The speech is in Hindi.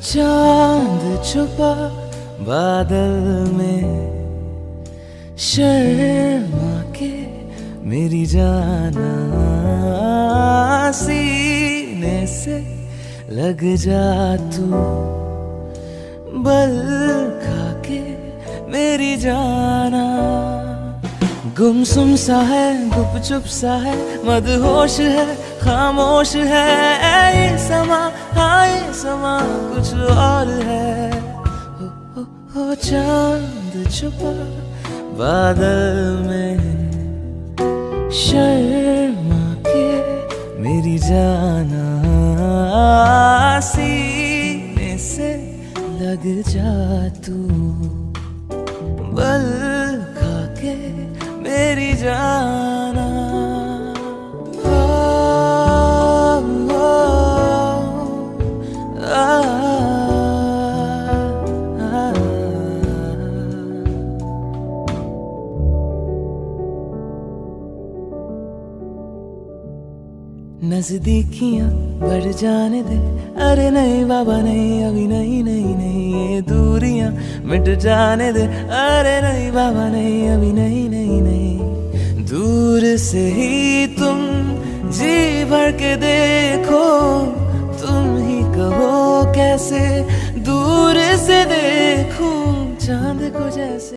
चांद छुपा बादल में, शर्मा के मेरी जाना, सीने से लग जा तू, बल खा के मेरी जाना। गुमसुम सा है, गुपचुप सा है, मदहोश है, खामोश है ये समा, हाँ ये समा कुछ और है। हो चांद छुपा बादल में, शर्मा के मेरी जाना, सीने से लग जा तू, बल खा के मेरी जाना। नजदीकियां बढ़ जाने दे, अरे नहीं बाबा नहीं, अभी नहीं नहीं नहीं, ये दूरियां मिट जाने दे, अरे नहीं बाबा नहीं, अभी नहीं नहीं नहीं। दूर से ही तुम जी भर के देखो, तुम ही कहो कैसे दूर से देखूं चांद को जैसे।